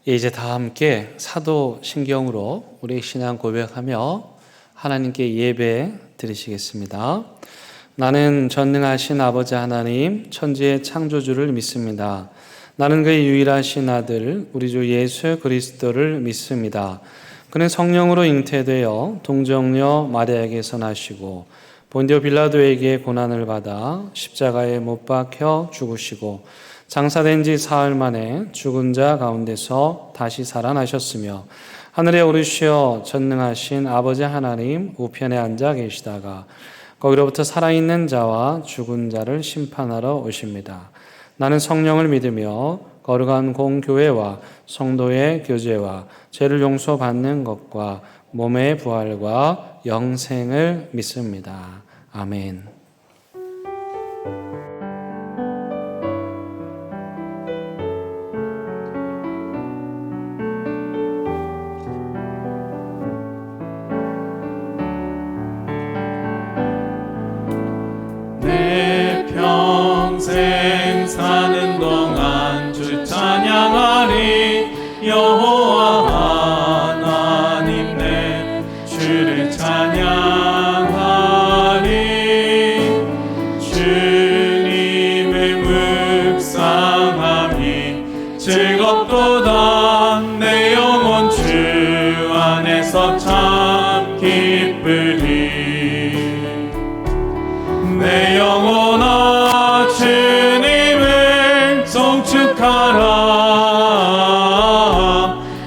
이제 다 함께 사도신경으로 우리 신앙 고백하며 하나님께 예배 드리시겠습니다. 나는 전능하신 아버지 하나님 천지의 창조주를 믿습니다. 나는 그의 유일하신 아들 우리 주 예수 그리스도를 믿습니다. 그는 성령으로 잉태되어 동정녀 마리아에게서 나시고 본디오 빌라도에게 고난을 받아 십자가에 못 박혀 죽으시고 장사된 지 사흘 만에 죽은 자 가운데서 다시 살아나셨으며 하늘에 오르시어 전능하신 아버지 하나님 우편에 앉아 계시다가 거기로부터 살아있는 자와 죽은 자를 심판하러 오십니다. 나는 성령을 믿으며 거룩한 공교회와 성도의 교제와 죄를 용서받는 것과 몸의 부활과 영생을 믿습니다. 아멘. 내 평생 사는 동안 주 찬양하리. 여호와 하나님 내 주를 찬양하리. 주님을 묵상함이 즐겁도다. 내 영혼 주 안에서 참 기쁘리. 내 영혼아 주님을 송축하라.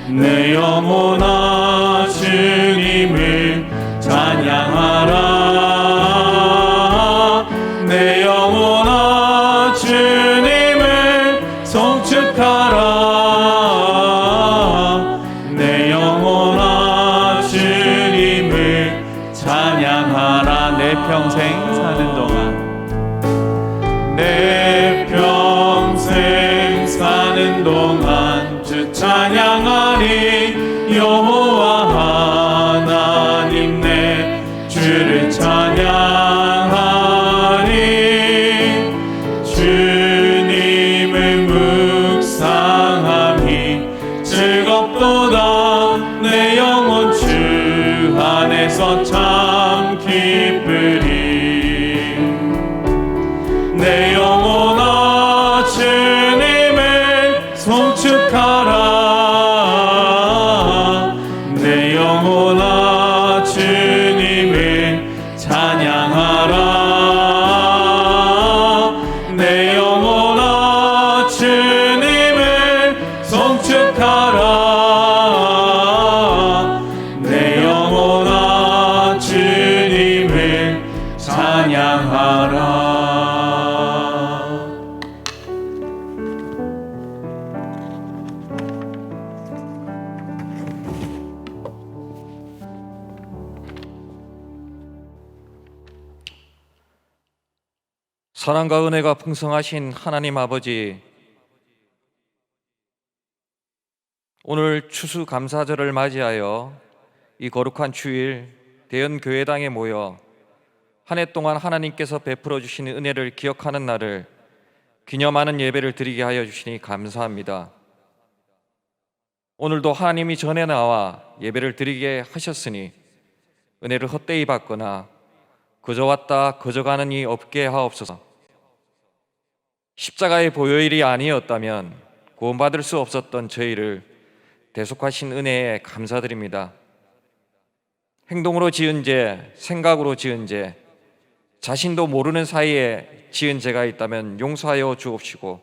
내 영혼아 주님을 찬양하라. 내 영혼아 주님을 송축하라. 내 영혼아 주님을 찬양하라. 내 평생 사는 동안 내 평생 사는 동안 주 찬양하리. 여호와 하나님 내 주를 찬양하리. 주님을 묵상함이 즐겁도다. 내 영혼 주 안에서 참 기쁘리. 내 영혼아 주님을 송축하라. 내 영혼아 주님을 찬양하라. 내 영혼아 주님을 송축하라. 내 영혼아 주님을 찬양하라. 사랑과 은혜가 풍성하신 하나님 아버지, 오늘 추수감사절을 맞이하여 이 거룩한 주일 대연교회당에 모여 한 해 동안 하나님께서 베풀어 주신 은혜를 기억하는 날을 기념하는 예배를 드리게 하여 주시니 감사합니다. 오늘도 하나님이 전에 나와 예배를 드리게 하셨으니 은혜를 헛되이 받거나 그저 왔다 그저 가는 이 없게 하옵소서. 십자가의 보혈이 아니었다면 구원받을 수 없었던 저희를 대속하신 은혜에 감사드립니다. 행동으로 지은 죄, 생각으로 지은 죄, 자신도 모르는 사이에 지은 죄가 있다면 용서하여 주옵시고,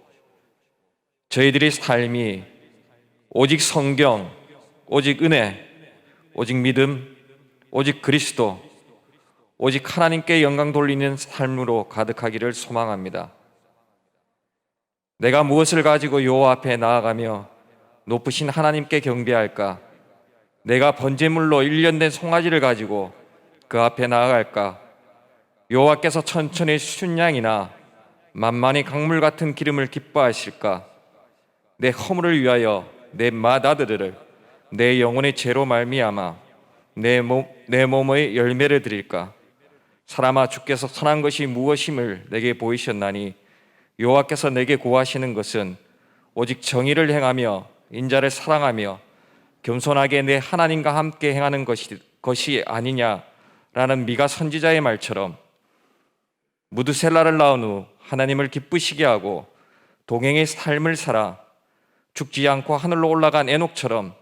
저희들의 삶이 오직 성경, 오직 은혜, 오직 믿음, 오직 그리스도, 오직 하나님께 영광 돌리는 삶으로 가득하기를 소망합니다. 내가 무엇을 가지고 여호와 앞에 나아가며 높으신 하나님께 경배할까? 내가 번제물로 1년 된 송아지를 가지고 그 앞에 나아갈까? 여호와께서 천천히 순양이나 만만히 강물 같은 기름을 기뻐하실까? 내 허물을 위하여 내 맏아들을 내 영혼의 죄로 말미암아 내 몸의 열매를 드릴까? 사람아, 주께서 선한 것이 무엇임을 내게 보이셨나니 여호와께서 내게 고하시는 것은 오직 정의를 행하며 인자를 사랑하며 겸손하게 내 하나님과 함께 행하는 것이 아니냐라는 미가 선지자의 말처럼 무드셀라를 낳은 후 하나님을 기쁘시게 하고 동행의 삶을 살아 죽지 않고 하늘로 올라간 에녹처럼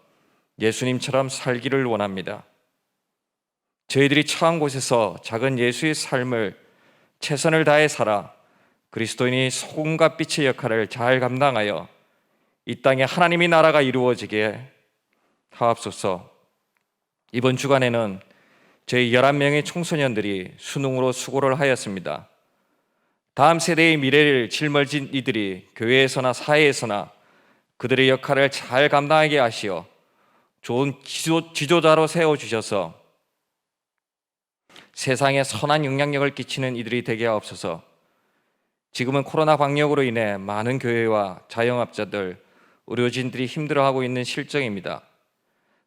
예수님처럼 살기를 원합니다. 저희들이 처한 곳에서 작은 예수의 삶을 최선을 다해 살아 그리스도인이 소금과 빛의 역할을 잘 감당하여 이 땅에 하나님의 나라가 이루어지게 하옵소서. 이번 주간에는 저희 11명의 청소년들이 수능으로 수고를 하였습니다. 다음 세대의 미래를 짊어진 이들이 교회에서나 사회에서나 그들의 역할을 잘 감당하게 하시어 좋은 지도자로 세워주셔서 세상에 선한 영향력을 끼치는 이들이 되게 하옵소서. 지금은 코로나 방역으로 인해 많은 교회와 자영업자들, 의료진들이 힘들어하고 있는 실정입니다.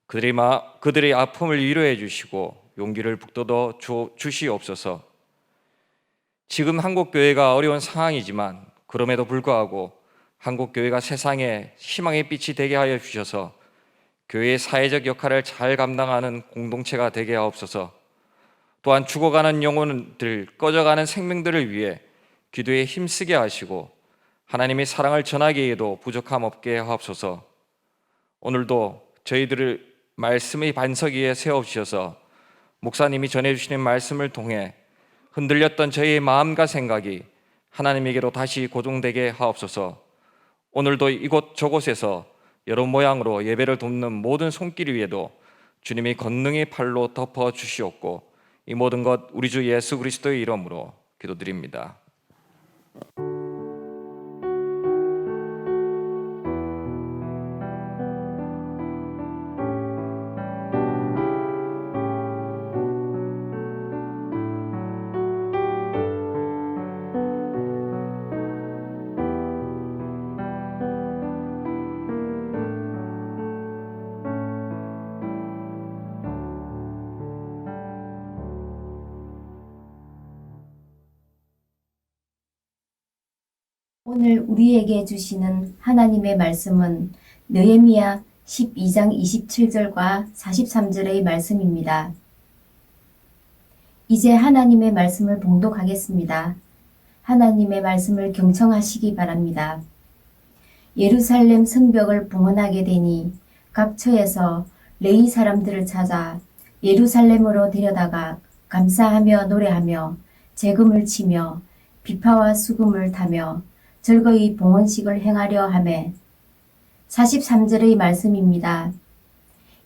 그들의 아픔을 위로해 주시고 용기를 북돋워 주시옵소서. 지금 한국교회가 어려운 상황이지만 그럼에도 불구하고 한국교회가 세상에 희망의 빛이 되게 하여 주셔서 교회의 사회적 역할을 잘 감당하는 공동체가 되게 하옵소서. 또한 죽어가는 영혼들, 꺼져가는 생명들을 위해 기도에 힘쓰게 하시고 하나님의 사랑을 전하기에도 부족함 없게 하옵소서. 오늘도 저희들을 말씀의 반석 위에 세워주셔서 목사님이 전해주시는 말씀을 통해 흔들렸던 저희의 마음과 생각이 하나님에게로 다시 고정되게 하옵소서. 오늘도 이곳 저곳에서 여러 모양으로 예배를 돕는 모든 손길 위에도 주님이 권능의 팔로 덮어 주시옵고 이 모든 것 우리 주 예수 그리스도의 이름으로 기도드립니다. 오늘 우리에게 주시는 하나님의 말씀은 느헤미야 12장 27절과 43절의 말씀입니다. 이제 하나님의 말씀을 봉독하겠습니다. 하나님의 말씀을 경청하시기 바랍니다. 예루살렘 성벽을 봉헌하게 되니 각 처에서 레위 사람들을 찾아 예루살렘으로 데려다가 감사하며 노래하며 재금을 치며 비파와 수금을 타며 즐거이 봉헌식을 행하려 하매 43절의 말씀입니다.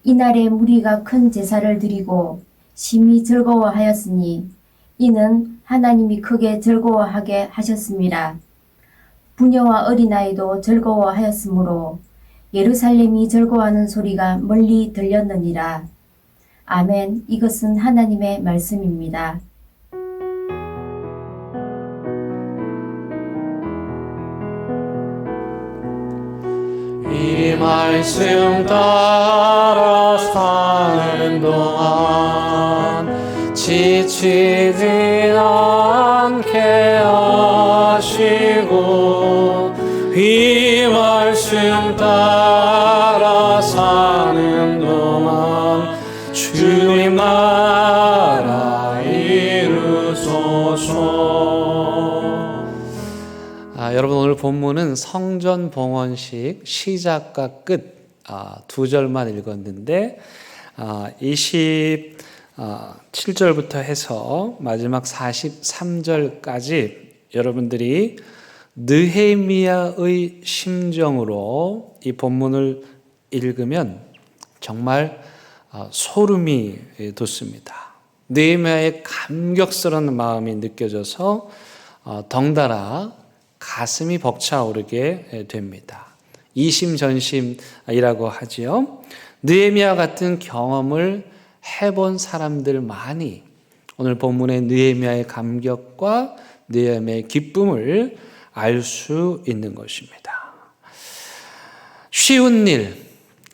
이날에 무리가 큰 제사를 드리고 심히 즐거워하였으니 이는 하나님이 크게 즐거워하게 하셨습니다. 부녀와 어린아이도 즐거워하였으므로 예루살렘이 즐거워하는 소리가 멀리 들렸느니라. 아멘. 이것은 하나님의 말씀입니다. 이 말씀 따라 사는 동안 지치지 않게 하시고 이 말씀 따라 사는 동안 주님 나라 이루소서. 여러분 오늘 본문은 성전 봉헌식 시작과 끝 두 절만 읽었는데 27절부터 해서 마지막 43절까지 여러분들이 느헤미야의 심정으로 이 본문을 읽으면 정말 소름이 돋습니다. 느헤미야의 감격스러운 마음이 느껴져서 덩달아 가슴이 벅차오르게 됩니다. 이심전심이라고 하지요. 느헤미야 같은 경험을 해본 사람들만이 오늘 본문의 느헤미야의 감격과 느헤미야의 기쁨을 알 수 있는 것입니다. 쉬운 일,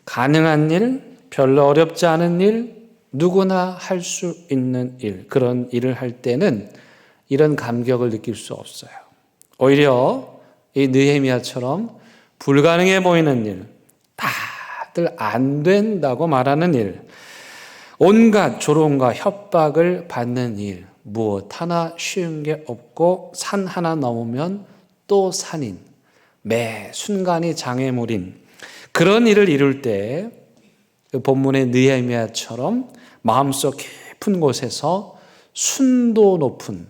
가능한 일, 별로 어렵지 않은 일, 누구나 할 수 있는 일, 그런 일을 할 때는 이런 감격을 느낄 수 없어요. 오히려 이 느헤미야처럼 불가능해 보이는 일, 다들 안 된다고 말하는 일, 온갖 조롱과 협박을 받는 일, 무엇 하나 쉬운 게 없고 산 하나 넘으면 또 산인, 매 순간이 장애물인 그런 일을 이룰 때 본문의 느헤미야처럼 마음속 깊은 곳에서 순도 높은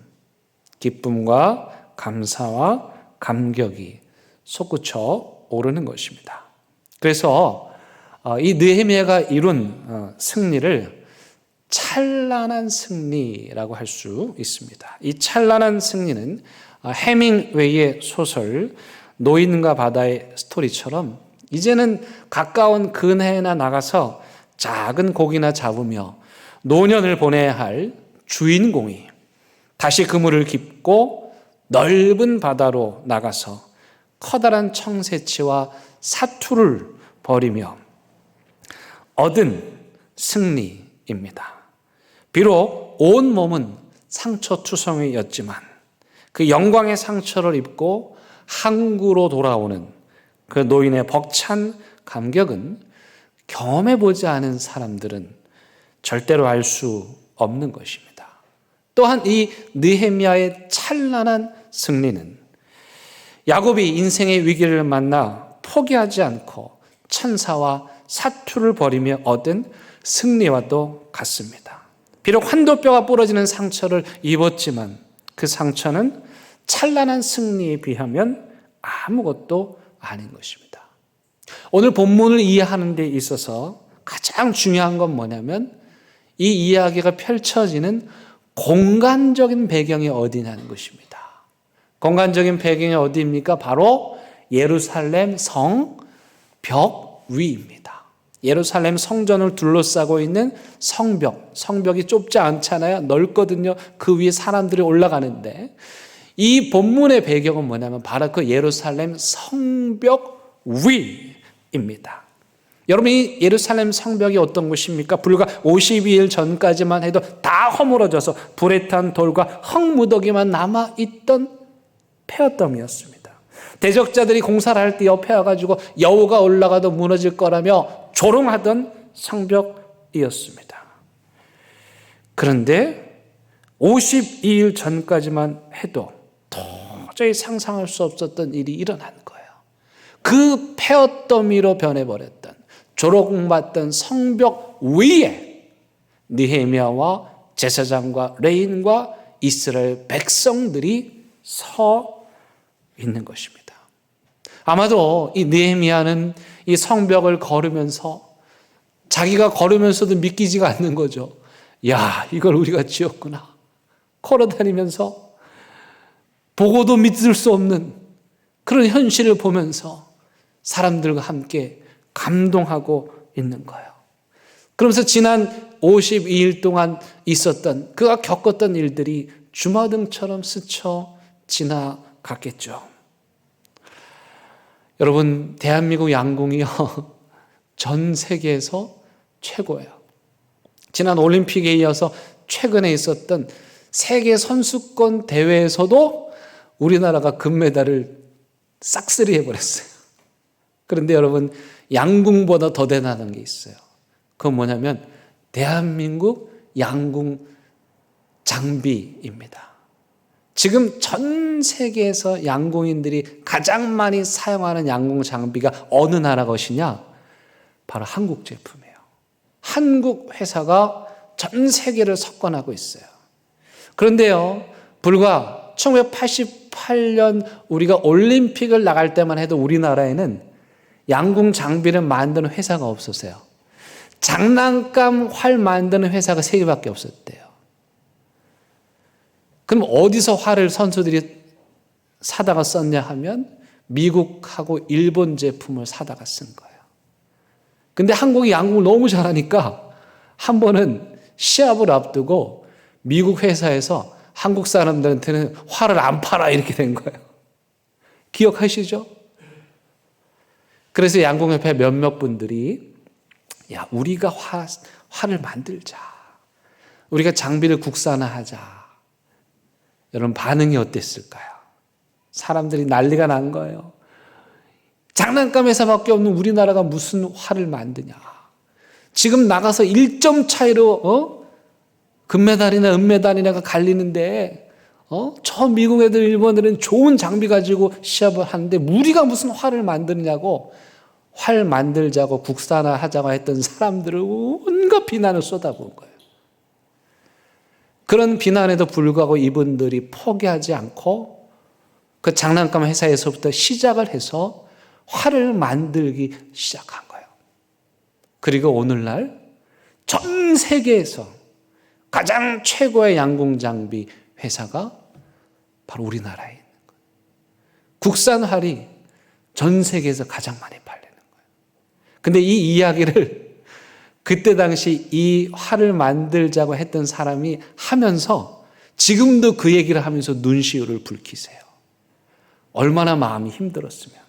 기쁨과 감사와 감격이 솟구쳐 오르는 것입니다. 그래서 이 느헤미야가 이룬 승리를 찬란한 승리라고 할 수 있습니다. 이 찬란한 승리는 해밍웨이의 소설 노인과 바다의 스토리처럼 이제는 가까운 근해나 나가서 작은 고기나 잡으며 노년을 보내야 할 주인공이 다시 그물을 깁고 넓은 바다로 나가서 커다란 청새치와 사투를 벌이며 얻은 승리입니다. 비록 온 몸은 상처투성이였지만 그 영광의 상처를 입고 항구로 돌아오는 그 노인의 벅찬 감격은 경험해보지 않은 사람들은 절대로 알 수 없는 것입니다. 또한 이 느헤미야의 찬란한 승리는 야곱이 인생의 위기를 만나 포기하지 않고 천사와 사투를 벌이며 얻은 승리와도 같습니다. 비록 환도뼈가 부러지는 상처를 입었지만 그 상처는 찬란한 승리에 비하면 아무것도 아닌 것입니다. 오늘 본문을 이해하는 데 있어서 가장 중요한 건 뭐냐면 이 이야기가 펼쳐지는 공간적인 배경이 어디냐는 것입니다. 공간적인 배경이 어디입니까? 바로 예루살렘 성벽 위입니다. 예루살렘 성전을 둘러싸고 있는 성벽, 성벽이 좁지 않잖아요. 넓거든요. 그 위에 사람들이 올라가는데 이 본문의 배경은 뭐냐면 바로 그 예루살렘 성벽 위입니다. 여러분, 이 예루살렘 성벽이 어떤 곳입니까? 불과 52일 전까지만 해도 다 허물어져서 불에 탄 돌과 흙무더기만 남아있던 폐허덤이었습니다. 대적자들이 공사를 할 때 옆에 와가지고 여우가 올라가도 무너질 거라며 조롱하던 성벽이었습니다. 그런데 52일 전까지만 해도 도저히 상상할 수 없었던 일이 일어난 거예요. 그 폐허더미로 변해버렸던 조롱받던 성벽 위에 느헤미야와 제사장과 레인과 이스라엘 백성들이 서 있는 것입니다. 아마도 이 느헤미야는 이 성벽을 걸으면서 자기가 걸으면서도 믿기지가 않는 거죠. 야, 이걸 우리가 지었구나. 걸어다니면서 보고도 믿을 수 없는 그런 현실을 보면서 사람들과 함께 감동하고 있는 거예요. 그러면서 지난 52일 동안 있었던 그가 겪었던 일들이 주마등처럼 스쳐 지나갔겠죠. 여러분, 대한민국 양궁이요 전 세계에서 최고예요. 지난 올림픽에 이어서 최근에 있었던 세계 선수권 대회에서도 우리나라가 금메달을 싹쓸이 해버렸어요. 그런데 여러분, 양궁보다 더 대단한 게 있어요. 그건 뭐냐면 대한민국 양궁 장비입니다. 지금 전 세계에서 양궁인들이 가장 많이 사용하는 양궁 장비가 어느 나라 것이냐? 바로 한국 제품이에요. 한국 회사가 전 세계를 석권하고 있어요. 그런데요, 불과 1988년 우리가 올림픽을 나갈 때만 해도 우리나라에는 양궁 장비를 만드는 회사가 없었어요. 장난감 활 만드는 회사가 3개밖에 없었대요. 그럼 어디서 활을 선수들이 사다가 썼냐 하면 미국하고 일본 제품을 사다가 쓴 거예요. 근데 한국이 양궁을 너무 잘하니까 한 번은 시합을 앞두고 미국 회사에서 한국 사람들한테는 활을 안 팔아 이렇게 된 거예요. 기억하시죠? 그래서 양궁협회 몇몇 분들이 야, 우리가 활을 만들자. 우리가 장비를 국산화하자. 여러분, 반응이 어땠을까요? 사람들이 난리가 난 거예요. 장난감 회사밖에 없는 우리나라가 무슨 화를 만드냐. 지금 나가서 1점 차이로 금메달이나 은메달이나가 갈리는데 저 미국 애들 일본 애들은 좋은 장비 가지고 시합을 하는데 우리가 무슨 화를 만드느냐고 활 만들자고 국산화하자고 했던 사람들을 온갖 비난을 쏟아부은 거예요. 그런 비난에도 불구하고 이분들이 포기하지 않고 그 장난감 회사에서부터 시작을 해서 활을 만들기 시작한 거예요. 그리고 오늘날 전 세계에서 가장 최고의 양궁 장비 회사가 바로 우리나라에 있는 거예요. 국산 활이 전 세계에서 가장 많이 팔리는 거예요. 근데 이 이야기를 그때 당시 이 활을 만들자고 했던 사람이 하면서 지금도 그 얘기를 하면서 눈시울을 붉히세요. 얼마나 마음이 힘들었으면.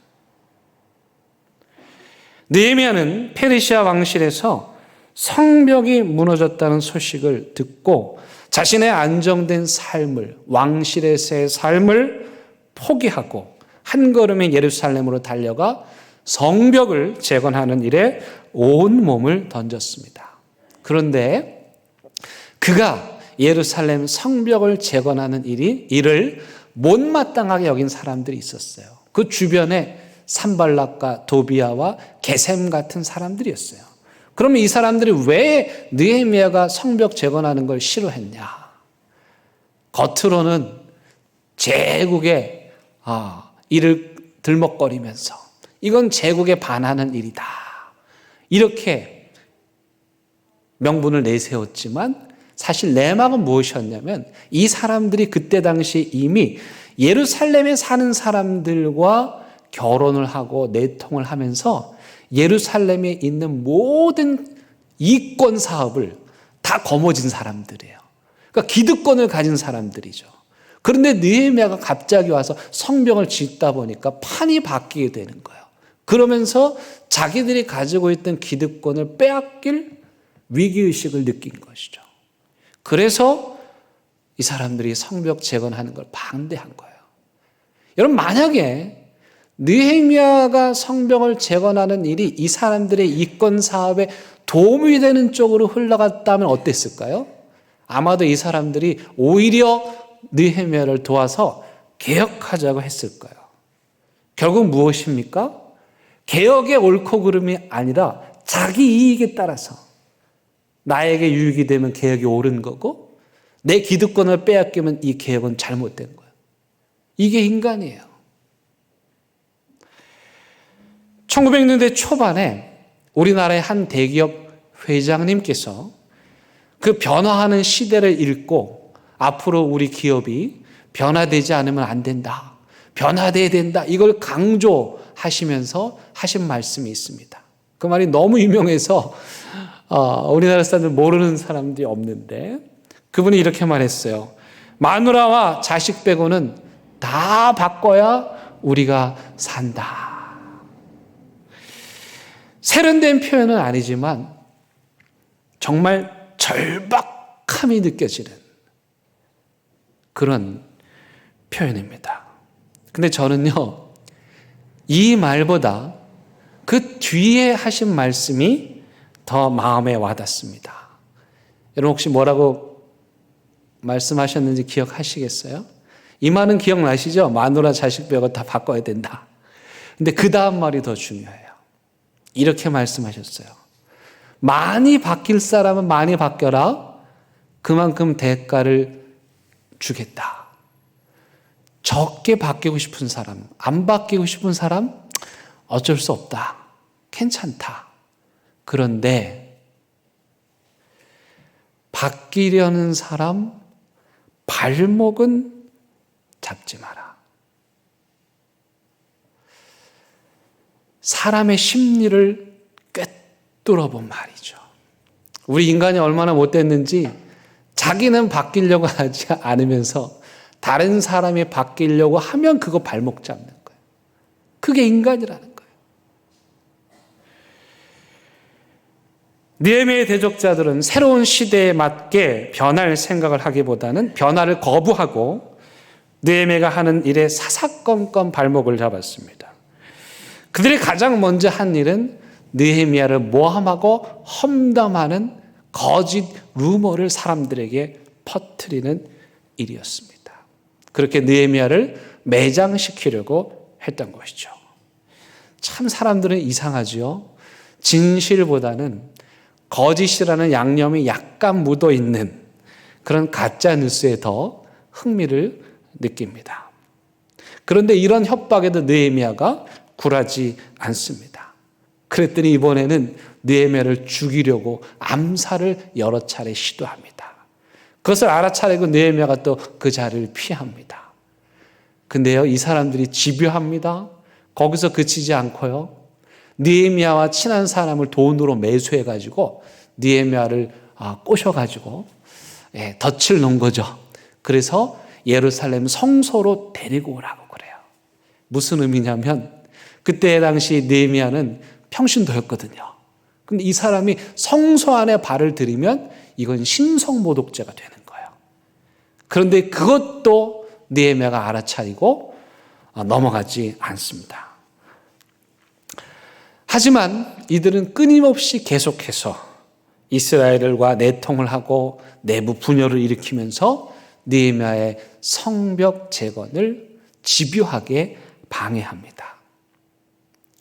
느헤미야는 페르시아 왕실에서 성벽이 무너졌다는 소식을 듣고 자신의 안정된 삶을, 왕실에서의 삶을 포기하고 한 걸음에 예루살렘으로 달려가 성벽을 재건하는 일에 온 몸을 던졌습니다. 그런데 그가 예루살렘 성벽을 재건하는 일을 못마땅하게 여긴 사람들이 있었어요. 그 주변에 산발락과 도비아와 게셈 같은 사람들이었어요. 그러면 이 사람들이 왜 느헤미야가 성벽 재건하는 걸 싫어했냐? 겉으로는 제국의 일을 들먹거리면서 이건 제국에 반하는 일이다. 이렇게 명분을 내세웠지만 사실 내막은 무엇이었냐면 이 사람들이 그때 당시 이미 예루살렘에 사는 사람들과 결혼을 하고 내통을 하면서 예루살렘에 있는 모든 이권 사업을 다 거머쥔 사람들이에요. 그러니까 기득권을 가진 사람들이죠. 그런데 느헤미야가 갑자기 와서 성벽을 짓다 보니까 판이 바뀌게 되는 거예요. 그러면서 자기들이 가지고 있던 기득권을 빼앗길 위기의식을 느낀 것이죠. 그래서 이 사람들이 성벽 재건하는 걸 반대한 거예요. 여러분, 만약에 느헤미야가 성벽을 재건하는 일이 이 사람들의 이권 사업에 도움이 되는 쪽으로 흘러갔다면 어땠을까요? 아마도 이 사람들이 오히려 느헤미야를 도와서 개혁하자고 했을 거예요. 결국 무엇입니까? 개혁의 옳고 그름이 아니라 자기 이익에 따라서 나에게 유익이 되면 개혁이 옳은 거고 내 기득권을 빼앗기면 이 개혁은 잘못된 거예요. 이게 인간이에요. 1900년대 초반에 우리나라의 한 대기업 회장님께서 그 변화하는 시대를 읽고 앞으로 우리 기업이 변화되지 않으면 안 된다. 변화돼야 된다. 이걸 강조하시면서 하신 말씀이 있습니다. 그 말이 너무 유명해서 우리나라 사람들 모르는 사람들이 없는데 그분이 이렇게 말했어요. 마누라와 자식 빼고는 다 바꿔야 우리가 산다. 세련된 표현은 아니지만 정말 절박함이 느껴지는 그런 표현입니다. 근데 저는요, 이 말보다 그 뒤에 하신 말씀이 더 마음에 와닿습니다. 여러분 혹시 뭐라고 말씀하셨는지 기억하시겠어요? 이 말은 기억나시죠? 마누라 자식 빼고 다 바꿔야 된다. 근데 그 다음 말이 더 중요해요. 이렇게 말씀하셨어요. 많이 바뀔 사람은 많이 바뀌어라. 그만큼 대가를 주겠다. 적게 바뀌고 싶은 사람, 안 바뀌고 싶은 사람, 어쩔 수 없다. 괜찮다. 그런데 바뀌려는 사람 발목은 잡지 마라. 사람의 심리를 꿰뚫어 본 말이죠. 우리 인간이 얼마나 못됐는지 자기는 바뀌려고 하지 않으면서 다른 사람이 바뀌려고 하면 그거 발목 잡는 거예요. 그게 인간이라는 거예요. 느헤미야의 대적자들은 새로운 시대에 맞게 변할 생각을 하기보다는 변화를 거부하고 느헤미야가 하는 일에 사사건건 발목을 잡았습니다. 그들이 가장 먼저 한 일은 느헤미야를 모함하고 험담하는 거짓 루머를 사람들에게 퍼뜨리는 일이었습니다. 그렇게 느헤미야를 매장시키려고 했던 것이죠. 참 사람들은 이상하지요. 진실보다는 거짓이라는 양념이 약간 묻어 있는 그런 가짜 뉴스에 더 흥미를 느낍니다. 그런데 이런 협박에도 느헤미야가 굴하지 않습니다. 그랬더니 이번에는 느헤미야를 죽이려고 암살을 여러 차례 시도합니다. 그것을 알아차리고 느헤미야가 또 그 자리를 피합니다. 근데요, 이 사람들이 집요합니다. 거기서 그치지 않고요, 느헤미야와 친한 사람을 돈으로 매수해가지고 느헤미야를 꼬셔가지고 덫을 놓은 거죠. 그래서 예루살렘 성소로 데리고 오라고 그래요. 무슨 의미냐면 그때 당시 느헤미야는 평신도였거든요. 근데 이 사람이 성소 안에 발을 들이면 이건 신성모독죄가 되는 거예요. 그런데 그것도 느헤미야가 알아차리고 넘어가지 않습니다. 하지만 이들은 끊임없이 계속해서 이스라엘과 내통을 하고 내부 분열을 일으키면서 느헤미야의 성벽 재건을 집요하게 방해합니다.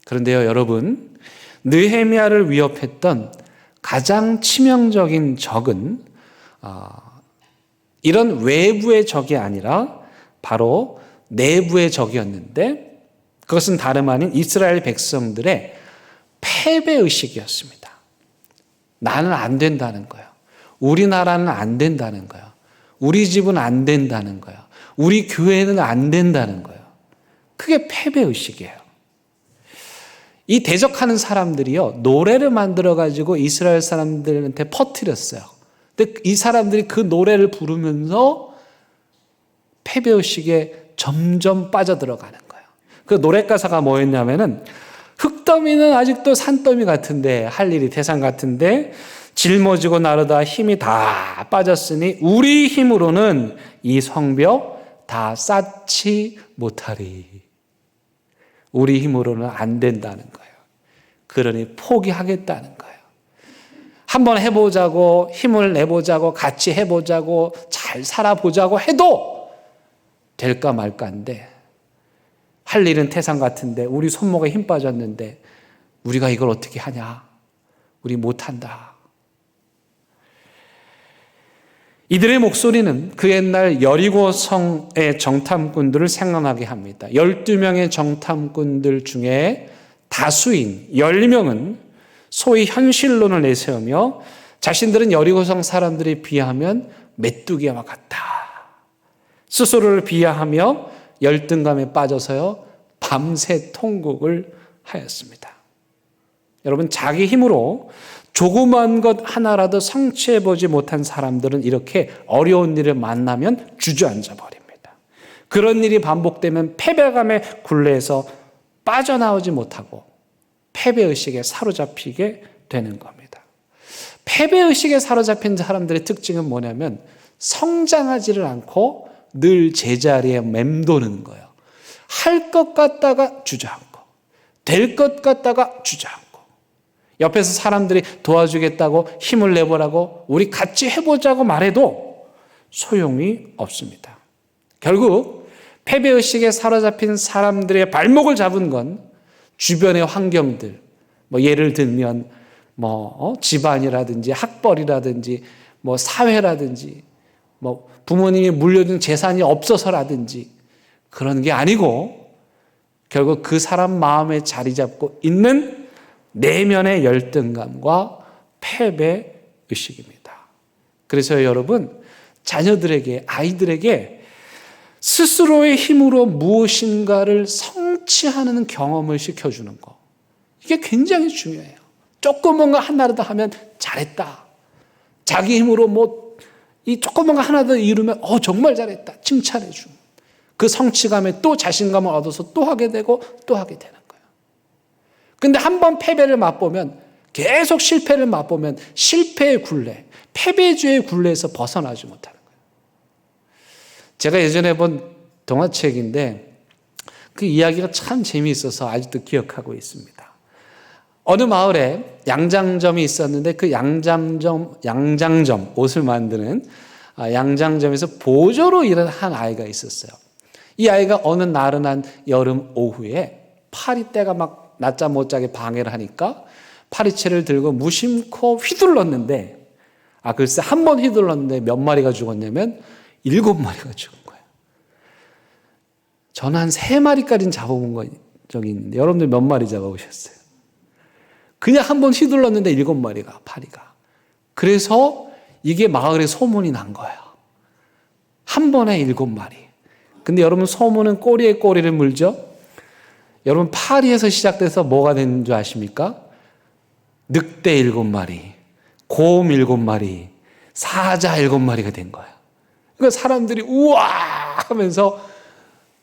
그런데요, 여러분, 느헤미야를 위협했던 가장 치명적인 적은 이런 외부의 적이 아니라 바로 내부의 적이었는데, 그것은 다름 아닌 이스라엘 백성들의 패배의식이었습니다. 나는 안 된다는 거예요. 우리나라는 안 된다는 거예요. 우리 집은 안 된다는 거예요. 우리 교회는 안 된다는 거예요. 그게 패배의식이에요. 이 대적하는 사람들이요, 노래를 만들어가지고 이스라엘 사람들한테 퍼뜨렸어요. 근데 이 사람들이 그 노래를 부르면서 패배의식에 점점 빠져들어가는 거예요. 그 노래 가사가 뭐였냐면은, 흙더미는 아직도 산더미 같은데, 할 일이 태산 같은데, 짊어지고 나르다 힘이 다 빠졌으니 우리 힘으로는 이 성벽 다 쌓지 못하리. 우리 힘으로는 안 된다는 거예요. 그러니 포기하겠다는 거예요. 한번 해보자고, 힘을 내보자고, 같이 해보자고, 잘 살아보자고 해도 될까 말까인데, 할 일은 태산 같은데, 우리 손목에 힘 빠졌는데 우리가 이걸 어떻게 하냐? 우리 못한다. 이들의 목소리는 그 옛날 여리고성의 정탐꾼들을 생각나게 합니다. 12명의 정탐꾼들 중에 다수인 10명은 소위 현실론을 내세우며 자신들은 여리고성 사람들에 비하면 메뚜기와 같다. 스스로를 비하하며 열등감에 빠져서요, 밤새 통곡을 하였습니다. 여러분, 자기 힘으로 조그만 것 하나라도 성취해보지 못한 사람들은 이렇게 어려운 일을 만나면 주저앉아 버립니다. 그런 일이 반복되면 패배감의 굴레에서 빠져나오지 못하고 패배의식에 사로잡히게 되는 겁니다. 패배의식에 사로잡힌 사람들의 특징은 뭐냐면 성장하지를 않고 늘 제자리에 맴도는 거예요. 할 것 같다가 주저앉고, 될 것 같다가 주저앉고, 옆에서 사람들이 도와주겠다고 힘을 내보라고 우리 같이 해보자고 말해도 소용이 없습니다. 결국 패배의식에 사로잡힌 사람들의 발목을 잡은 건 주변의 환경들, 예를 들면 집안이라든지 학벌이라든지 사회라든지 부모님이 물려준 재산이 없어서라든지 그런 게 아니고 결국 그 사람 마음에 자리 잡고 있는 내면의 열등감과 패배의식입니다. 그래서 여러분, 자녀들에게, 아이들에게 스스로의 힘으로 무엇인가를 성취하는 경험을 시켜주는 거, 이게 굉장히 중요해요. 조그만 거 하나라도 하면 잘했다. 자기 힘으로 이 조그만 거 하나 더 이루면 정말 잘했다. 칭찬해 주고 그 성취감에 또 자신감을 얻어서 또 하게 되고 또 하게 되는 거예요. 근데 한번 패배를 맛보면, 계속 실패를 맛보면 실패의 굴레, 패배주의 굴레에서 벗어나지 못하는 거예요. 제가 예전에 본 동화책인데 그 이야기가 참 재미있어서 아직도 기억하고 있습니다. 어느 마을에 양장점이 있었는데 그 양장점 옷을 만드는 양장점에서 보조로 일하는 한 아이가 있었어요. 이 아이가 어느 나른한 여름 오후에 파리떼가 막 낮잠 못 자게 방해를 하니까 파리채를 들고 무심코 휘둘렀는데 글쎄 한 번 휘둘렀는데 몇 마리가 죽었냐면 7마리가 죽은 거예요. 저는 한 3마리까지는 잡아본 적이 있는데 여러분들 몇 마리 잡아보셨어요? 그냥 한 번 휘둘렀는데 7마리가 파리가. 그래서 이게 마을에 소문이 난 거예요. 한 번에 7마리. 근데 여러분 소문은 꼬리에 꼬리를 물죠? 여러분 파리에서 시작돼서 뭐가 된 줄 아십니까? 늑대 7마리, 곰 7마리, 사자 7마리가 된 거예요. 그러니까 사람들이 우와 하면서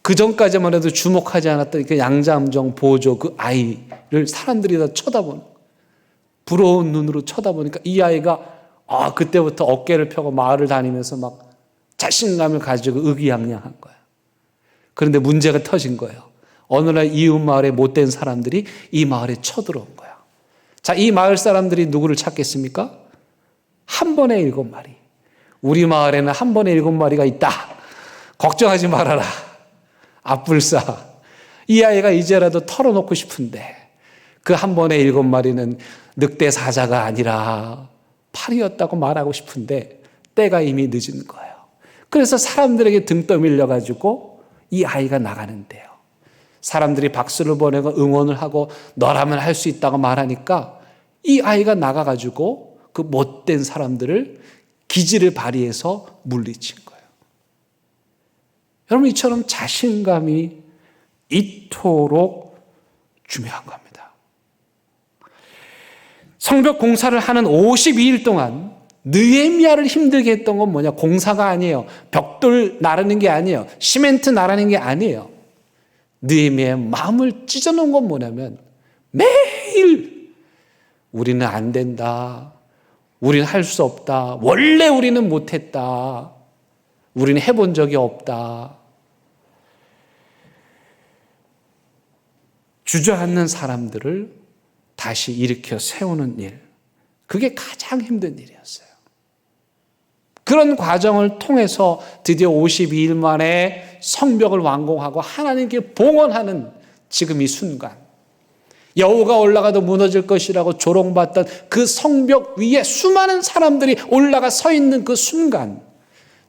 그 전까지만 해도 주목하지 않았던 그 양장점 보조 그 아이를 사람들이 다 쳐다보는 거예요. 부러운 눈으로 쳐다보니까 이 아이가 그때부터 어깨를 펴고 마을을 다니면서 막 자신감을 가지고 의기양양한 거예요. 그런데 문제가 터진 거예요. 어느 날 이웃 마을에 못된 사람들이 이 마을에 쳐들어온 거예요. 자, 이 마을 사람들이 누구를 찾겠습니까? 한 번에 7마리. 우리 마을에는 한 번에 7마리가 있다. 걱정하지 말아라. 앞불싸. 이 아이가 이제라도 털어놓고 싶은데 그 한 번에 7마리는 늑대 사자가 아니라 파리였다고 말하고 싶은데 때가 이미 늦은 거예요. 그래서 사람들에게 등 떠밀려가지고 이 아이가 나가는데요. 사람들이 박수를 보내고 응원을 하고 너라면 할 수 있다고 말하니까 이 아이가 나가가지고 그 못된 사람들을 기지를 발휘해서 물리친 거예요. 여러분 이처럼 자신감이 이토록 중요한 겁니다. 성벽 공사를 하는 52일 동안 느헤미야를 힘들게 했던 건 뭐냐? 공사가 아니에요. 벽돌 나르는 게 아니에요. 시멘트 나르는 게 아니에요. 느헤미야의 마음을 찢어놓은 건 뭐냐면 매일 우리는 안 된다. 우리는 할 수 없다. 원래 우리는 못했다. 우리는 해본 적이 없다. 주저앉는 사람들을 다시 일으켜 세우는 일. 그게 가장 힘든 일이었어요. 그런 과정을 통해서 드디어 52일 만에 성벽을 완공하고 하나님께 봉헌하는 지금 이 순간. 여호가 올라가도 무너질 것이라고 조롱받던 그 성벽 위에 수많은 사람들이 올라가 서 있는 그 순간.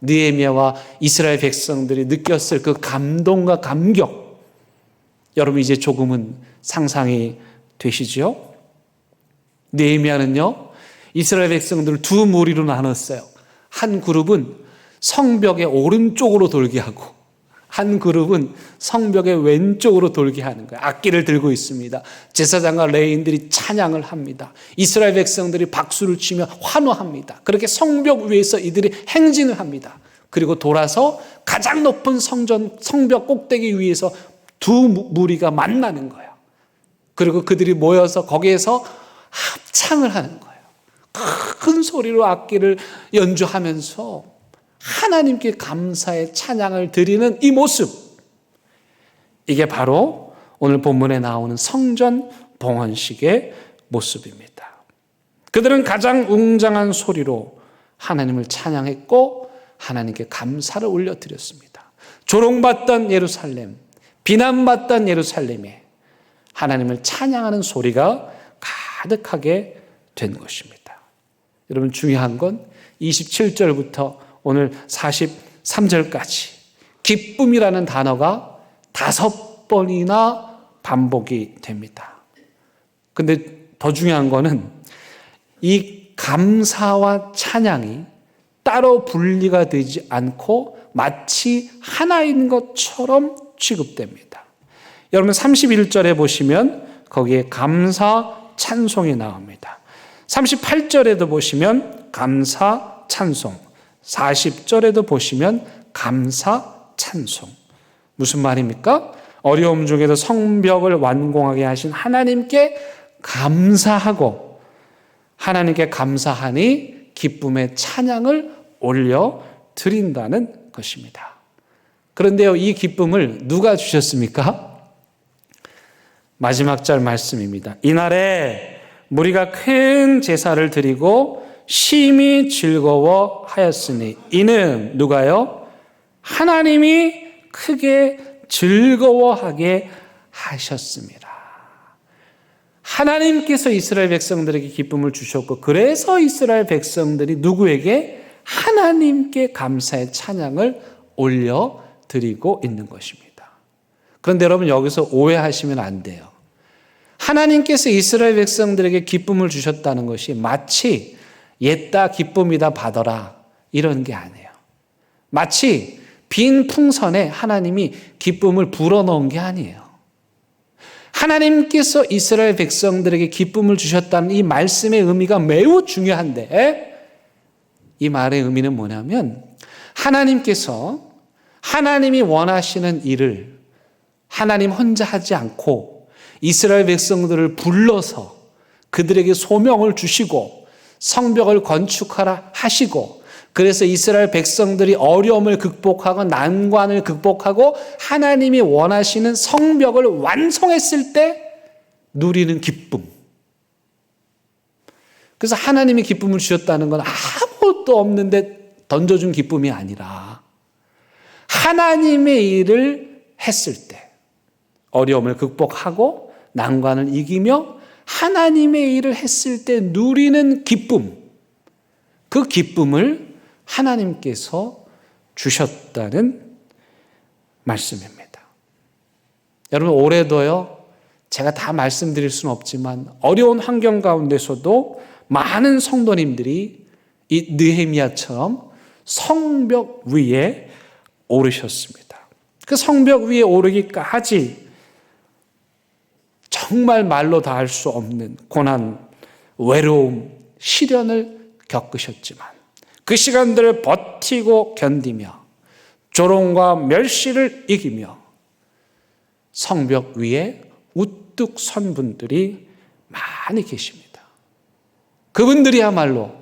느헤미야와 이스라엘 백성들이 느꼈을 그 감동과 감격. 여러분 이제 조금은 상상이 되시죠? 느헤미야는요, 이스라엘 백성들을 두 무리로 나눴어요. 한 그룹은 성벽의 오른쪽으로 돌게 하고 한 그룹은 성벽의 왼쪽으로 돌게 하는 거예요. 악기를 들고 있습니다. 제사장과 레위인들이 찬양을 합니다. 이스라엘 백성들이 박수를 치며 환호합니다. 그렇게 성벽 위에서 이들이 행진을 합니다. 그리고 돌아서 가장 높은 성벽 꼭대기 위에서 두 무리가 만나는 거예요. 그리고 그들이 모여서 거기에서 합창을 하는 거예요. 큰 소리로 악기를 연주하면서 하나님께 감사의 찬양을 드리는 이 모습. 이게 바로 오늘 본문에 나오는 성전 봉헌식의 모습입니다. 그들은 가장 웅장한 소리로 하나님을 찬양했고 하나님께 감사를 올려드렸습니다. 조롱받던 예루살렘, 비난받던 예루살렘에 하나님을 찬양하는 소리가 가득하게 된 것입니다. 여러분 중요한 건 27절부터 오늘 43절까지 기쁨이라는 단어가 5번이나 반복이 됩니다. 근데 더 중요한 거는 이 감사와 찬양이 따로 분리가 되지 않고 마치 하나인 것처럼 취급됩니다. 여러분 31절에 보시면 거기에 감사 찬송이 나옵니다. 38절에도 보시면 감사 찬송, 40절에도 보시면 감사 찬송. 무슨 말입니까? 어려움 중에도 성벽을 완공하게 하신 하나님께 감사하고 하나님께 감사하니 기쁨의 찬양을 올려 드린다는 것입니다. 그런데요, 이 기쁨을 누가 주셨습니까? 마지막 절 말씀입니다. 이날에 무리가 큰 제사를 드리고 심히 즐거워하였으니 이는 누가요? 하나님이 크게 즐거워하게 하셨습니다. 하나님께서 이스라엘 백성들에게 기쁨을 주셨고 그래서 이스라엘 백성들이 누구에게? 하나님께 감사의 찬양을 올려드리고 있는 것입니다. 그런데 여러분 여기서 오해하시면 안 돼요. 하나님께서 이스라엘 백성들에게 기쁨을 주셨다는 것이 마치 옛다 기쁨이다 받아라 이런 게 아니에요. 마치 빈 풍선에 하나님이 기쁨을 불어넣은 게 아니에요. 하나님께서 이스라엘 백성들에게 기쁨을 주셨다는 이 말씀의 의미가 매우 중요한데 이 말의 의미는 뭐냐면 하나님께서 하나님이 원하시는 일을 하나님 혼자 하지 않고 이스라엘 백성들을 불러서 그들에게 소명을 주시고 성벽을 건축하라 하시고 그래서 이스라엘 백성들이 어려움을 극복하고 난관을 극복하고 하나님이 원하시는 성벽을 완성했을 때 누리는 기쁨. 그래서 하나님이 기쁨을 주셨다는 건 아무것도 없는데 던져준 기쁨이 아니라 하나님의 일을 했을 때 어려움을 극복하고 난관을 이기며 하나님의 일을 했을 때 누리는 기쁨. 그 기쁨을 하나님께서 주셨다는 말씀입니다. 여러분 올해도요 제가 다 말씀드릴 수는 없지만 어려운 환경 가운데서도 많은 성도님들이 이 느헤미야처럼 성벽 위에 오르셨습니다. 그 성벽 위에 오르기까지 정말 말로 다 할 수 없는 고난, 외로움, 시련을 겪으셨지만 그 시간들을 버티고 견디며 조롱과 멸시를 이기며 성벽 위에 우뚝 선 분들이 많이 계십니다. 그분들이야말로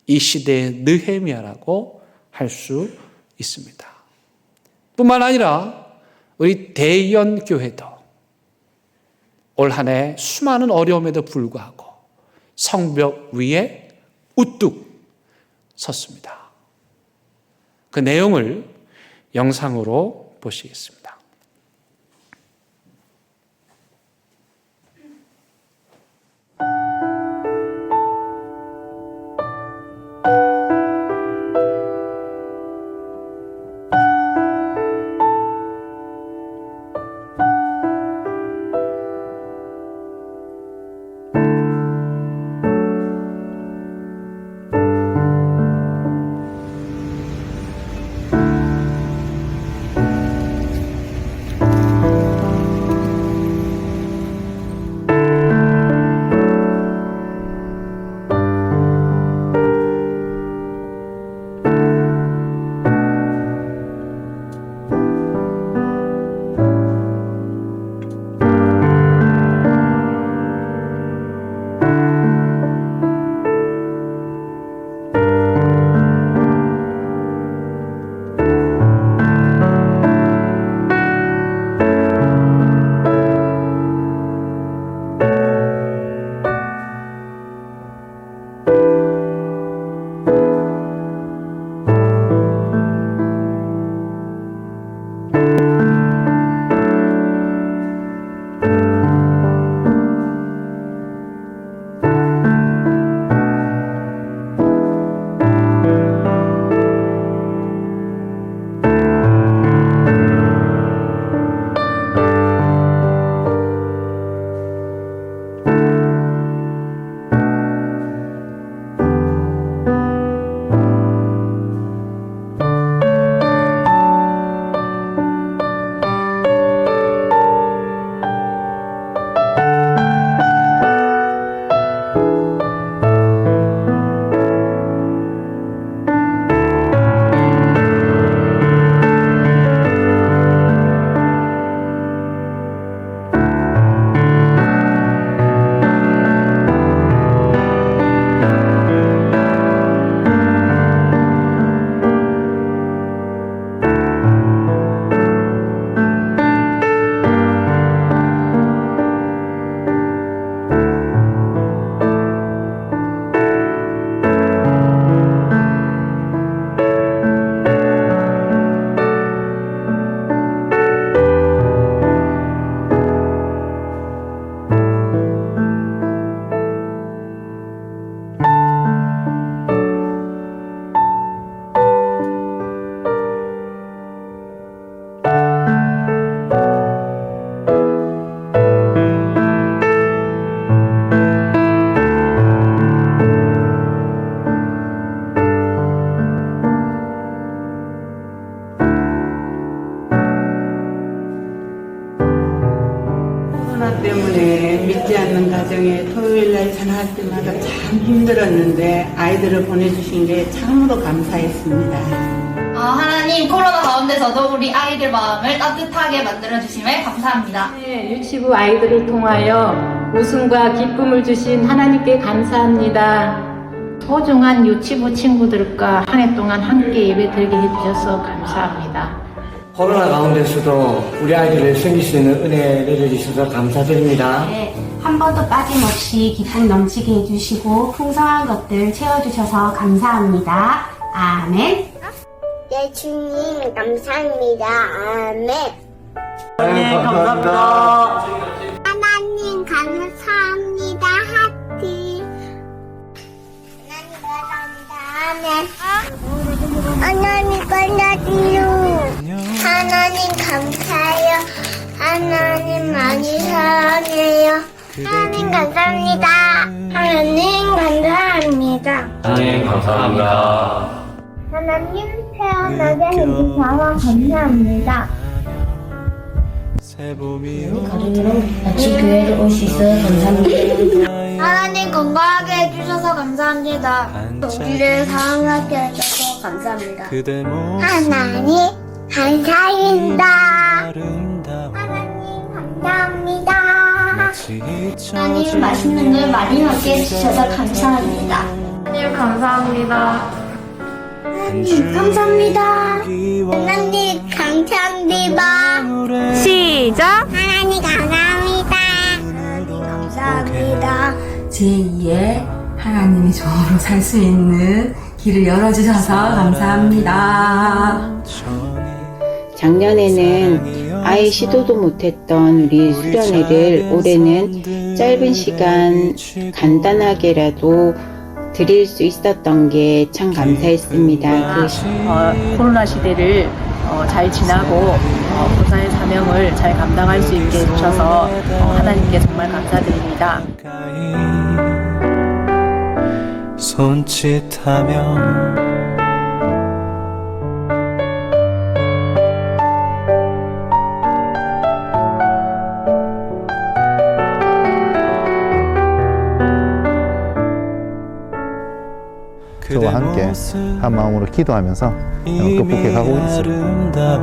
이 시대의 느헤미야라고 할 수 있습니다. 뿐만 아니라 우리 대의원 교회도 올 한 해 수많은 어려움에도 불구하고 성벽 위에 우뚝 섰습니다. 그 내용을 영상으로 보시겠습니다. 코로나 때문에 믿지 않는 가정에 토요일날 전화할 때마다 참 힘들었는데 아이들을 보내주신 게 참으로 감사했습니다. 하나님 코로나 가운데서도 우리 아이들 마음을 따뜻하게 만들어주심에 감사합니다. 네, 유치부 아이들을 통하여 웃음과 기쁨을 주신 하나님께 감사합니다. 소중한 유치부 친구들과 한 해 동안 함께 예배드리게 해주셔서 감사합니다. 코로나 가운데서도 우리 아이들을 섬길 수 있는 은혜 내려주셔서 감사드립니다. 네, 한 번도 빠짐없이 기쁨 넘치게 해주시고 풍성한 것들 채워주셔서 감사합니다. 아멘. 네, 주님 감사합니다. 아멘. 네, 감사합니다. 하나님 감사합니다. 하트. 하나님 감사합니다. 하나님 감사해요. 하나님 감사해요. 하나님 많이 사랑해요. 하나님 감사합니다. 하나님 감사합니다. 하나님 감사합니다. 하나님 태어나게 해주셔서 감사합니다. 가족이랑 같이 교회를 올 수 있어 감사합니다. 하나님 건강하게 해주셔서 감사합니다. 우리를 사랑하게 해주셔서 감사합니다. 하나님 감사합니다. 하나님 감사합니다. 하나님 맛있는 걸 많이 먹게 해주셔서 감사합니다. 하나님 감사합니다. 하나님 감사합니다. 하나님 감사합니다. 시작! 하나님 감사합니다. 하나님 감사합니다. 제2의 하나님의 종으로 살 수 있는 길을 열어주셔서 감사합니다. 작년에는 아예 시도도 못했던 우리 수련회를 올해는 짧은 시간 간단하게라도 드릴 수 있었던 게 참 감사했습니다. 코로나 시대를 잘 지나고 보사의 사명을 잘 감당할 수 있게 해주셔서 하나님께 정말 감사드립니다. 손짓하며 저와 함께 한 마음으로 기도하면서 극복해 가고 있습니다.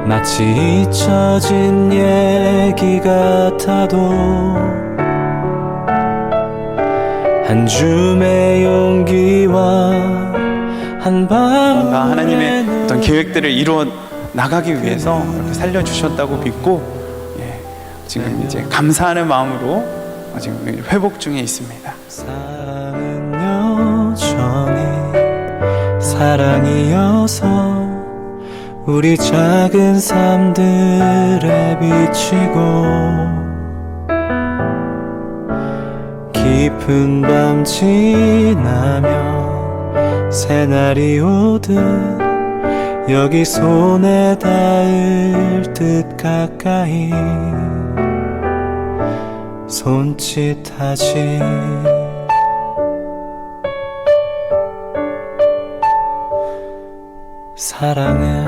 마치 잊혀진 얘기 같아도 한 줌의 용기와 한밤 하나님의 어떤 계획들을 이루어 나가기 위해서 이렇게 살려주셨다고 믿고 지금 이제 감사하는 마음으로 지금 회복 중에 있습니다. 사랑은 여전히 사랑이어서 우리 작은 삶들에 비치고 깊은 밤 지나면 새날이 오듯 여기 손에 닿을 듯 가까이 손짓하지. 사랑은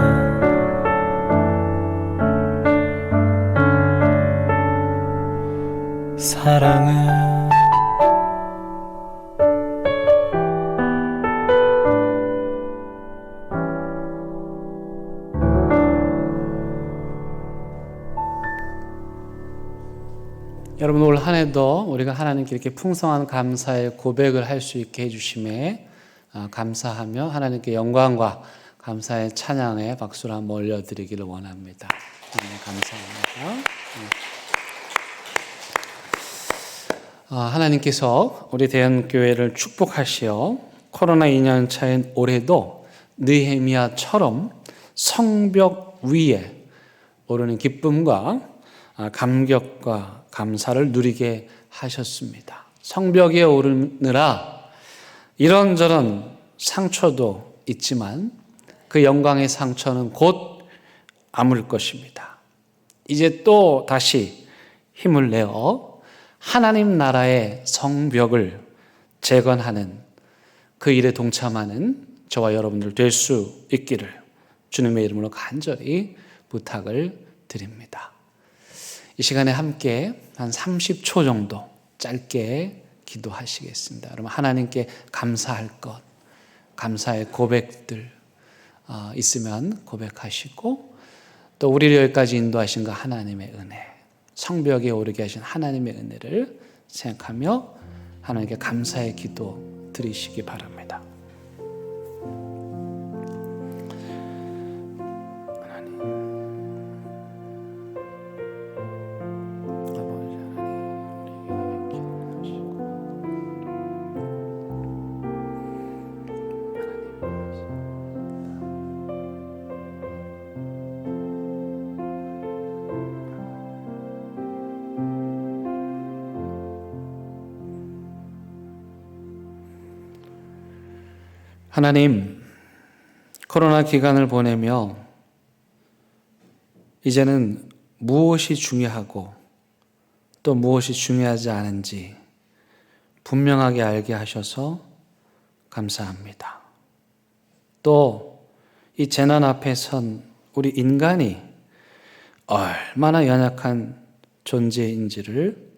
여러분 올 한 해도 우리가 하나님께 이렇게 풍성한 감사의 고백을 할 수 있게 해주심에 감사하며 하나님께 영광과 감사의 찬양의 박수를 한번 올려드리기를 원합니다. 감사합니다. 하나님께서 우리 대한교회를 축복하시어 코로나 2년 차인 올해도 느헤미야처럼 성벽 위에 오르는 기쁨과 감격과 감사를 누리게 하셨습니다. 성벽에 오르느라 이런저런 상처도 있지만 그 영광의 상처는 곧 아물 것입니다. 이제 또 다시 힘을 내어 하나님 나라의 성벽을 재건하는 그 일에 동참하는 저와 여러분들 될 수 있기를 주님의 이름으로 간절히 부탁을 드립니다. 이 시간에 함께 한 30초 정도 짧게 기도하시겠습니다. 여러분 하나님께 감사할 것, 감사의 고백들 있으면 고백하시고 또 우리를 여기까지 인도하신 그 하나님의 은혜, 성벽에 오르게 하신 하나님의 은혜를 생각하며 하나님께 감사의 기도 드리시기 바랍니다. 하나님, 코로나 기간을 보내며 이제는 무엇이 중요하고 또 무엇이 중요하지 않은지 분명하게 알게 하셔서 감사합니다. 또 이 재난 앞에 선 우리 인간이 얼마나 연약한 존재인지를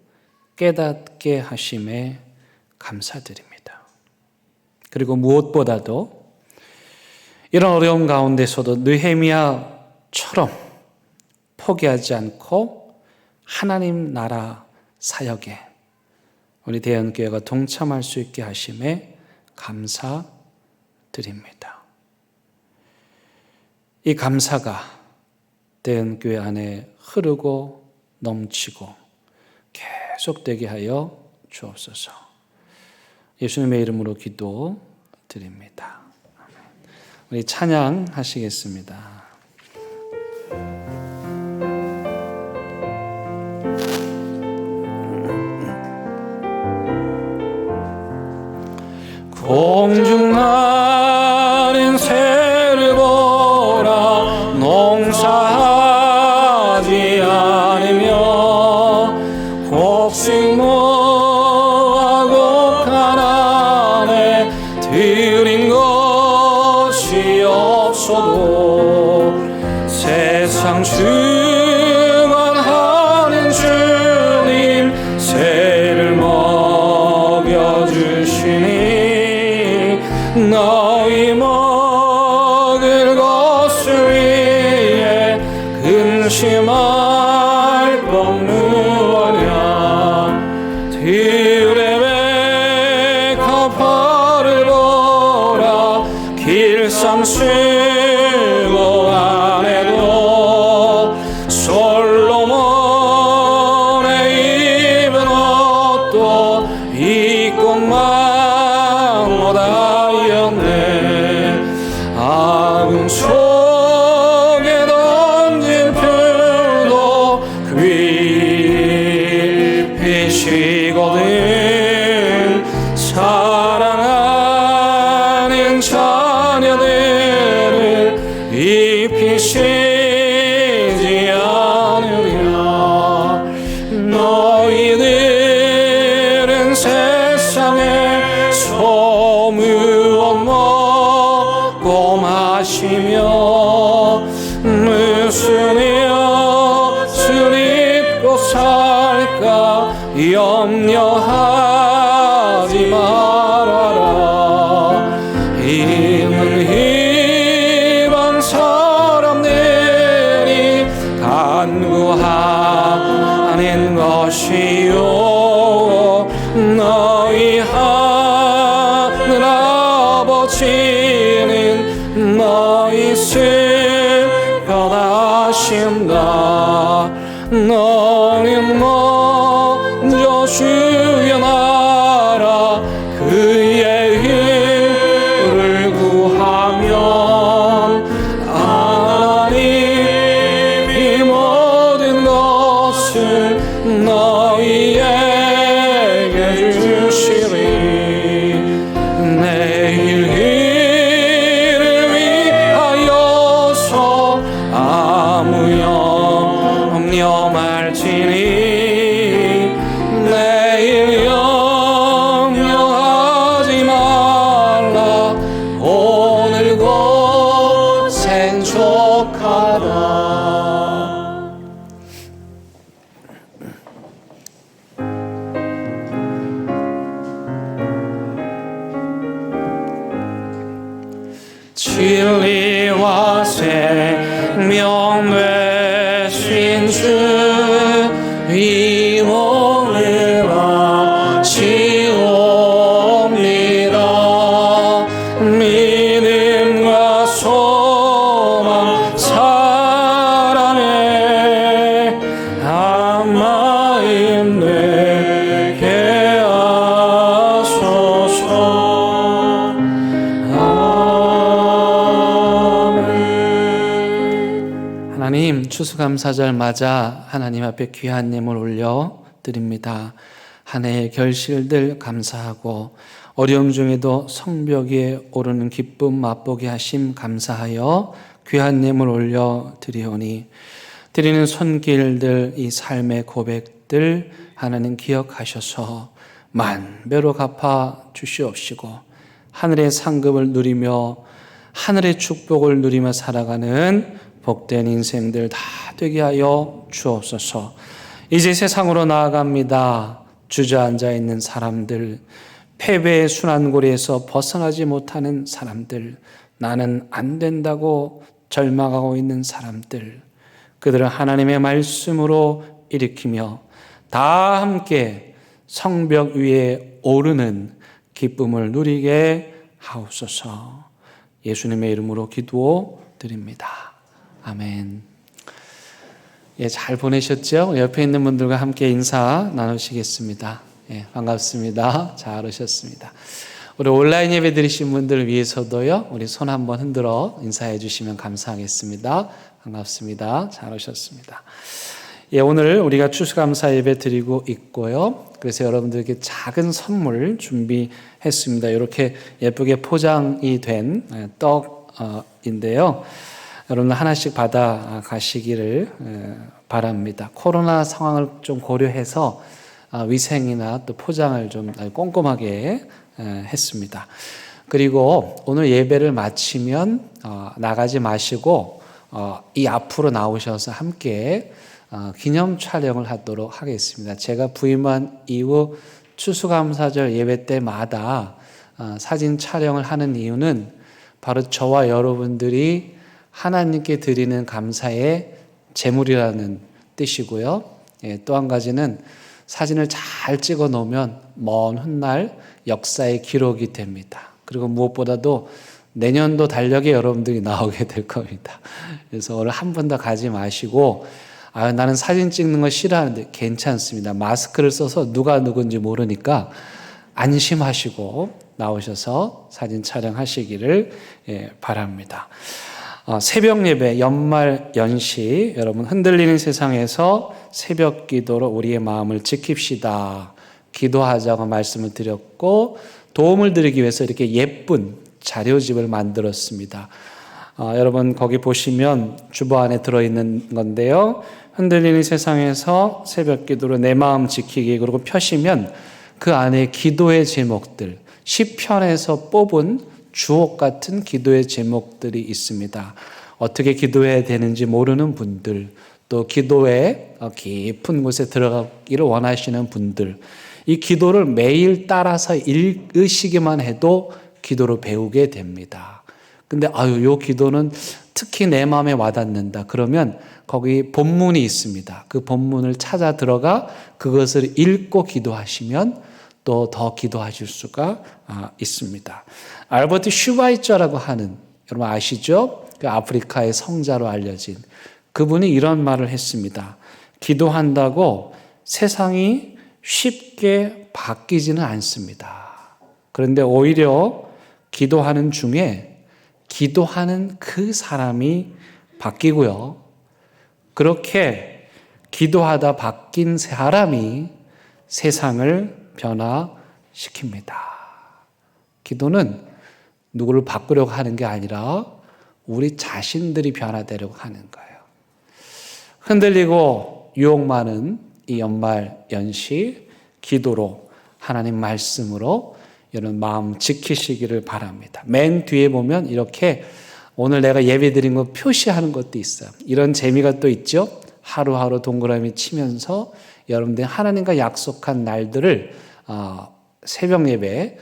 깨닫게 하심에 감사드립니다. 그리고 무엇보다도 이런 어려움 가운데서도 느헤미야처럼 포기하지 않고 하나님 나라 사역에 우리 대연교회가 동참할 수 있게 하심에 감사드립니다. 이 감사가 대연교회 안에 흐르고 넘치고 계속되게 하여 주옵소서. 예수님의 이름으로 기도드립니다. 우리 찬양하시겠습니다. 공중 나는 새를 보라 농사하지 않으며 곡식 모아고 가난해 드린 것이 없어도 세상 주관하는 주님 새를 먹여주시니 너희 먹을 것을 위해 근심할 법 무엇냐 들의 백합화를 보라 길쌈 쓰고 안에도 솔로몬의 입은 옷도 이 꽃만 못하였네 아궁 속에 던진 풀도 빛이거든 사랑하는 자녀들을 이 빛이지 않으랴 너희들은 세상에 소무원 먹고 마시며 무슨 옷을 입고 살까 염려하지 말아라 이는 이방 사람들이 간구하는 것이요 너희 하늘 아버지는 너희 슬퍼하신다 너는 먼저 주의 나라 그의 의를 구하면 하나님이 모든 것을 너희에게 주시리 내일 일을 위하여서 아무 염려 말지니 내일 염려하지 말라 오늘 곧 생족하다. 생명 되신 주 이 몸을 바치옵니다. 믿음과 소망 사랑에 한 마음 되게 하소서. 아멘. 하나님, 추수감사절 맞아 하나님 앞에 귀한 예물 올려 드립니다. 한 해의 결실들 감사하고 어려움 중에도 성벽 위에 오르는 기쁨 맛보게 하심 감사하여 귀한 예물 올려 드리오니 드리는 손길들, 이 삶의 고백들 하나님 기억하셔서 만배로 갚아 주시옵시고 하늘의 상급을 누리며 하늘의 축복을 누리며 살아가는 복된 인생들 다 되게 하여 주옵소서. 이제 세상으로 나아갑니다. 주저앉아 있는 사람들, 패배의 순환고리에서 벗어나지 못하는 사람들, 나는 안 된다고 절망하고 있는 사람들, 그들은 하나님의 말씀으로 일으키며 다 함께 성벽 위에 오르는 기쁨을 누리게 하옵소서. 예수님의 이름으로 기도 드립니다. 아멘. 예, 잘 보내셨죠? 옆에 있는 분들과 함께 인사 나누시겠습니다. 예, 반갑습니다. 잘 오셨습니다. 우리 온라인 예배 드리신 분들을 위해서도요, 우리 손 한번 흔들어 인사해 주시면 감사하겠습니다. 반갑습니다. 잘 오셨습니다. 예, 오늘 우리가 추수감사 예배 드리고 있고요. 그래서 여러분들에게 작은 선물 준비했습니다. 이렇게 예쁘게 포장이 된 떡인데요. 여러분 하나씩 받아 가시기를 바랍니다. 코로나 상황을 좀 고려해서 위생이나 또 포장을 좀 꼼꼼하게 했습니다. 그리고 오늘 예배를 마치면 나가지 마시고 이 앞으로 나오셔서 함께 기념 촬영을 하도록 하겠습니다. 제가 부임한 이후 추수감사절 예배 때마다 사진 촬영을 하는 이유는 바로 저와 여러분들이 하나님께 드리는 감사의 제물이라는 뜻이고요. 또 한 가지는 사진을 잘 찍어 놓으면 먼 훗날 역사의 기록이 됩니다. 그리고 무엇보다도 내년도 달력에 여러분들이 나오게 될 겁니다. 그래서 오늘 한 번 더 가지 마시고 나는 사진 찍는 거 싫어하는데 괜찮습니다. 마스크를 써서 누가 누군지 모르니까 안심하시고 나오셔서 사진 촬영하시기를 바랍니다. 새벽 예배, 연말 연시, 여러분 흔들리는 세상에서 새벽 기도로 우리의 마음을 지킵시다. 기도하자고 말씀을 드렸고 도움을 드리기 위해서 이렇게 예쁜 자료집을 만들었습니다. 여러분 거기 보시면 주보 안에 들어있는 건데요. 흔들리는 세상에서 새벽 기도로 내 마음 지키기, 그리고 펴시면 그 안에 기도의 제목들, 시편에서 뽑은 주옥 같은 기도의 제목들이 있습니다. 어떻게 기도해야 되는지 모르는 분들, 또 기도의 깊은 곳에 들어가기를 원하시는 분들, 이 기도를 매일 따라서 읽으시기만 해도 기도로 배우게 됩니다. 근데 요 기도는 특히 내 마음에 와닿는다. 그러면 거기 본문이 있습니다. 그 본문을 찾아 들어가 그것을 읽고 기도하시면 또 더 기도하실 수가 있습니다. 알버트 슈바이처라고 하는, 여러분 아시죠? 그 아프리카의 성자로 알려진 그분이 이런 말을 했습니다. 기도한다고 세상이 쉽게 바뀌지는 않습니다. 그런데 오히려 기도하는 중에 기도하는 그 사람이 바뀌고요. 그렇게 기도하다 바뀐 사람이 세상을 변화시킵니다. 기도는 누구를 바꾸려고 하는 게 아니라 우리 자신들이 변화되려고 하는 거예요. 흔들리고 유혹 많은 이 연말 연시, 기도로, 하나님 말씀으로 여러분 마음 지키시기를 바랍니다. 맨 뒤에 보면 이렇게 오늘 내가 예배 드린 거 표시하는 것도 있어요. 이런 재미가 또 있죠. 하루하루 동그라미 치면서 여러분들 하나님과 약속한 날들을 새벽 예배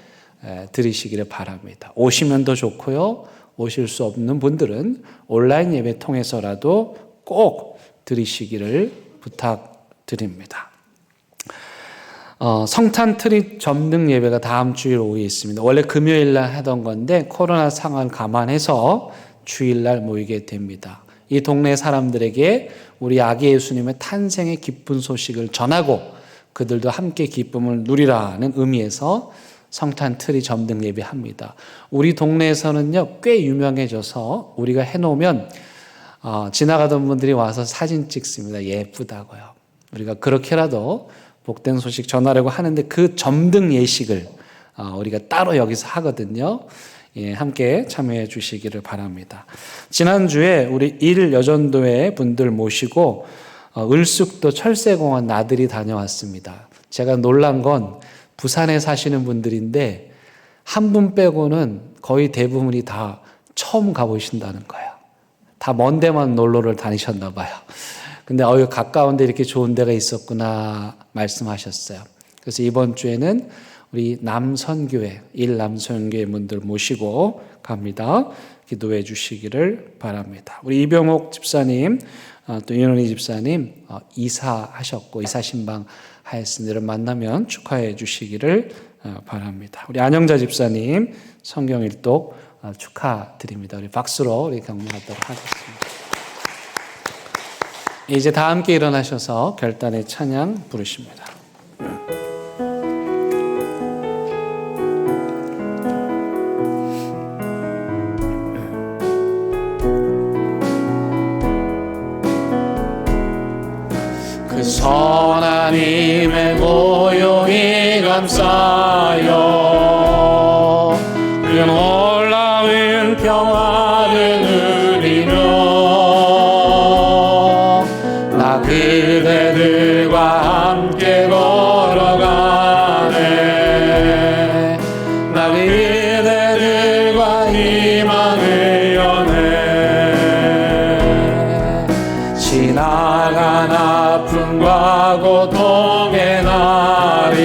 드리시기를 바랍니다. 오시면 더 좋고요. 오실 수 없는 분들은 온라인 예배 통해서라도 꼭 드리시기를 부탁드립니다. 성탄 트리 점등 예배가 다음 주일 오후에 있습니다. 원래 금요일날 하던 건데 코로나 상황을 감안해서 주일날 모이게 됩니다. 이 동네 사람들에게 우리 아기 예수님의 탄생의 기쁜 소식을 전하고 그들도 함께 기쁨을 누리라는 의미에서 성탄 트리 점등 예배합니다. 우리 동네에서는요 꽤 유명해져서 우리가 해놓으면 지나가던 분들이 와서 사진 찍습니다. 예쁘다고요. 우리가 그렇게라도 복된 소식 전하려고 하는데 그 점등 예식을 우리가 따로 여기서 하거든요. 예, 함께 참여해 주시기를 바랍니다. 지난주에 우리 일여전도회 분들 모시고 을숙도 철새공원 나들이 다녀왔습니다. 제가 놀란 건 부산에 사시는 분들인데 한 분 빼고는 거의 대부분이 다 처음 가보신다는 거예요. 다 먼 데만 놀러를 다니셨나 봐요. 근데 가까운데 이렇게 좋은 데가 있었구나 말씀하셨어요. 그래서 이번 주에는 우리 남선교회, 일남선교회 분들 모시고 갑니다. 기도해 주시기를 바랍니다. 우리 이병옥 집사님, 또 윤은희 집사님 이사하셨고 이사 신방 하였으니를 만나면 축하해 주시기를 바랍니다. 우리 안영자 집사님 성경 일독 축하드립니다. 우리 박수로 우리 격려하도록 하겠습니다. 이제 다 함께 일어나셔서 결단의 찬양 부르십니다. 그 선하님의 고용이 감싸요 그 놀라운 평화를 누리며 나 그대들과 함께 걸어가네 나 그대들과 희망을 여네 지나간 아픔과 고통의 날이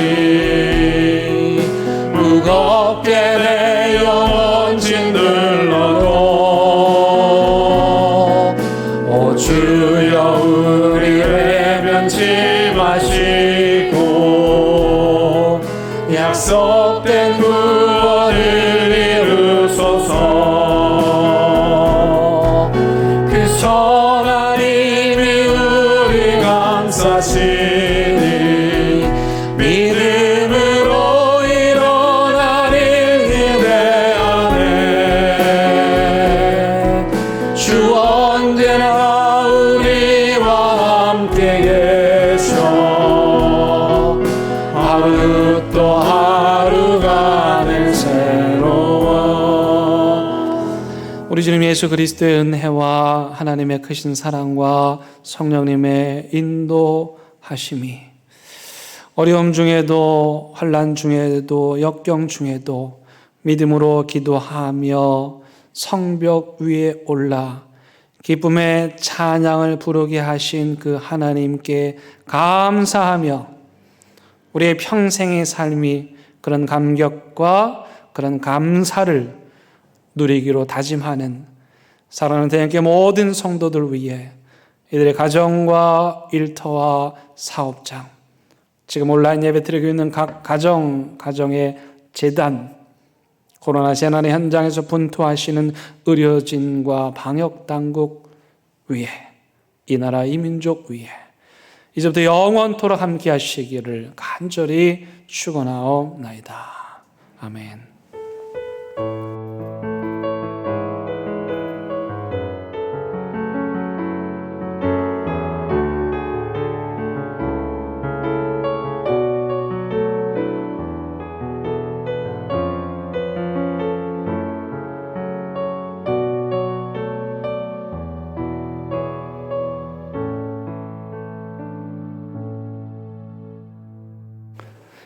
무겁게 내 영혼 짓눌러도 오 주여 우리를 면치 마시고 약속된 구원을 이루소서 그 선하님이 우리 감싸시니 믿음으로 일어나길 기대하네 주 언제나 우리와 함께 계셔 하루 또 하루가 늘 새로워. 우리 주님 예수 그리스도의 은혜와 하나님의 크신 사랑과 성령님의 인도하심이 어려움 중에도 환난 중에도 역경 중에도 믿음으로 기도하며 성벽 위에 올라 기쁨의 찬양을 부르게 하신 그 하나님께 감사하며 우리의 평생의 삶이 그런 감격과 그런 감사를 누리기로 다짐하는 사랑하는 대형교회 모든 성도들 위해 이들의 가정과 일터와 사업장, 지금 온라인 예배 드리고 있는 각 가정의 재단, 코로나 재난의 현장에서 분투하시는 의료진과 방역당국 위에, 이 나라 이 민족 위에 이제부터 영원토록 함께 하시기를 간절히 축원하옵나이다. 아멘.